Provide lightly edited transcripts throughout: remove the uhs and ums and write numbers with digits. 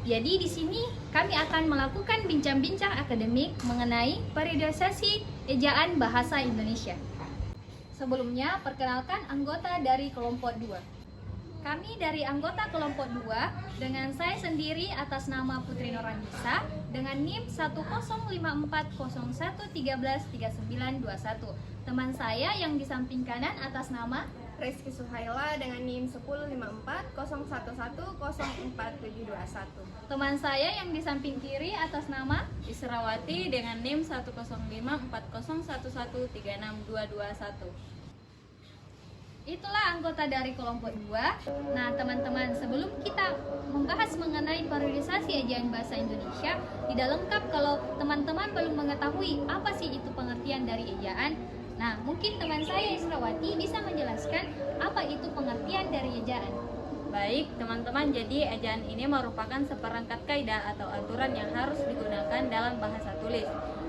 Jadi di sini kami akan melakukan bincang-bincang akademik mengenai periodisasi ejaan bahasa Indonesia. Sebelumnya, perkenalkan anggota dari kelompok 2. Kami dari anggota kelompok 2 dengan saya sendiri atas nama Putri Noranisa dengan NIM 10540133921. Teman saya yang di samping kanan atas nama Rizky Suhaila dengan NIM 10540110471. teman saya yang di samping kiri atas nama Israwati dengan NIM 1054011362221. Itulah anggota dari kelompok 2. Nah, teman-teman, sebelum kita membahas mengenai periodisasi ejaan bahasa Indonesia, tidak lengkap kalau teman-teman belum mengetahui apa sih itu pengertian dari ejaan. Nah, mungkin teman saya Israwati bisa menjelaskan apa itu pengertian dari ejaan. Baik, teman-teman, jadi ejaan ini merupakan seperangkat kaidah atau aturan yang harus digunakan dalam bahasa tulis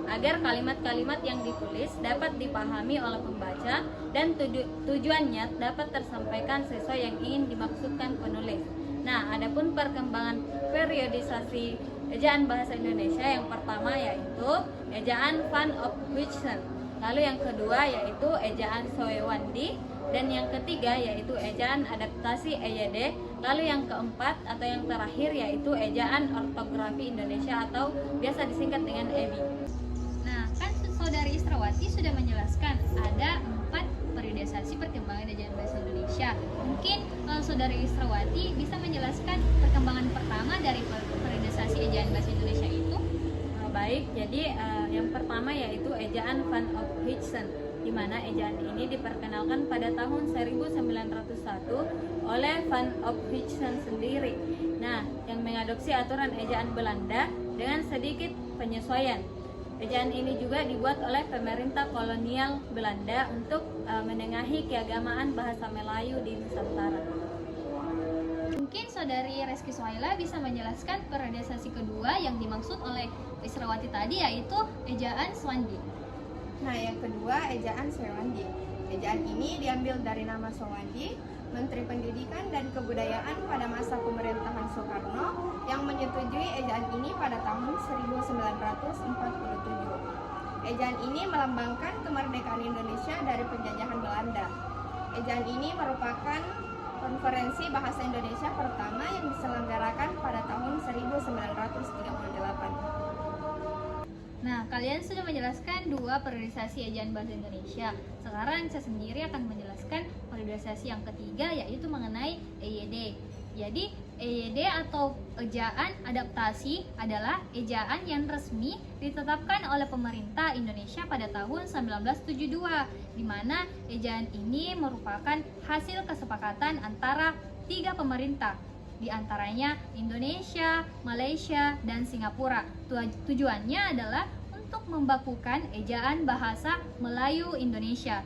agar kalimat-kalimat yang ditulis dapat dipahami oleh pembaca dan tujuannya dapat tersampaikan sesuai yang ingin dimaksudkan penulis. Nah, adapun perkembangan periodisasi ejaan bahasa Indonesia, yang pertama yaitu ejaan Van Ophuijsen, lalu yang kedua yaitu ejaan Soewandi, dan yang ketiga yaitu ejaan adaptasi EYD, lalu yang keempat atau yang terakhir yaitu ejaan ortografi Indonesia atau biasa disingkat dengan EBI. Nah, kan saudari Israwati sudah menjelaskan ada 4 periodisasi perkembangan ejaan bahasa Indonesia. Mungkin saudari Israwati bisa menjelaskan perkembangan pertama dari periodisasi ejaan bahasa Indonesia itu. Baik, jadi yang pertama yaitu ejaan Van Ophuijsen, di mana ejaan ini diperkenalkan pada tahun 1901 oleh Van Ophuijsen sendiri. Nah, yang mengadopsi aturan ejaan Belanda dengan sedikit penyesuaian. Ejaan ini juga dibuat oleh pemerintah kolonial Belanda untuk menengahi keagamaan bahasa Melayu di Nusantara. Mungkin saudari Rizky Suhaila bisa menjelaskan periodisasi kedua yang dimaksud oleh Israwati tadi, yaitu ejaan Swandi. Nah, yang kedua ejaan Soewandi. Ejaan ini diambil dari nama Soewandi, Menteri Pendidikan dan Kebudayaan pada masa pemerintahan Soekarno, yang menyetujui ejaan ini pada tahun 1947. Ejaan ini melambangkan kemerdekaan Indonesia dari penjajahan Belanda. Ejaan ini merupakan konferensi bahasa Indonesia pertama yang diselenggarakan pada tahun 1938. Nah, kalian sudah menjelaskan 2 periodisasi ejaan bahasa Indonesia. Sekarang saya sendiri akan menjelaskan periodisasi yang ketiga, yaitu mengenai EYD. Jadi, EYD atau ejaan adaptasi adalah ejaan yang resmi ditetapkan oleh pemerintah Indonesia pada tahun 1972, di mana ejaan ini merupakan hasil kesepakatan antara 3 pemerintah, di antaranya Indonesia, Malaysia, dan Singapura. Tujuannya adalah untuk membakukan ejaan bahasa Melayu Indonesia.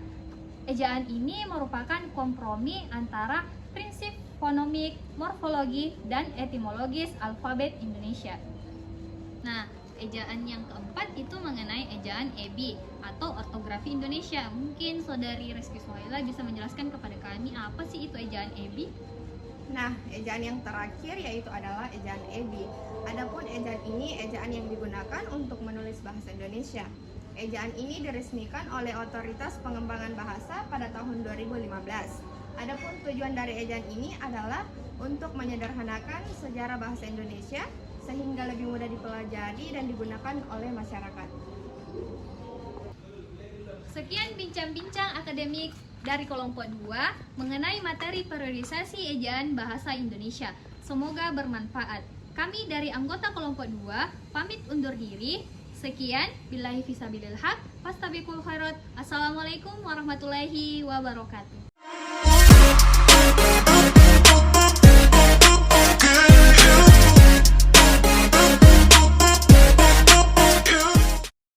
Ejaan ini merupakan kompromi antara prinsip fonemik, morfologi, dan etimologis alfabet Indonesia. Nah, ejaan yang keempat itu mengenai ejaan EBI atau ortografi Indonesia. Mungkin saudari Rizky Suhaila bisa menjelaskan kepada kami apa sih itu ejaan EBI? Nah, ejaan yang terakhir yaitu adalah ejaan EBI. Adapun ejaan ini ejaan yang digunakan untuk menulis bahasa Indonesia. Ejaan ini diresmikan oleh Otoritas Pengembangan Bahasa pada tahun 2015. Adapun tujuan dari ejaan ini adalah untuk menyederhanakan sejarah bahasa Indonesia sehingga lebih mudah dipelajari dan digunakan oleh masyarakat. Sekian bincang-bincang akademik dari kelompok 2 mengenai materi periodisasi ejaan bahasa Indonesia. Semoga bermanfaat. Kami dari anggota kelompok 2 pamit undur diri. Sekian, billahi fisabilil haq, fastabiqul khairat. Assalamualaikum warahmatullahi wabarakatuh.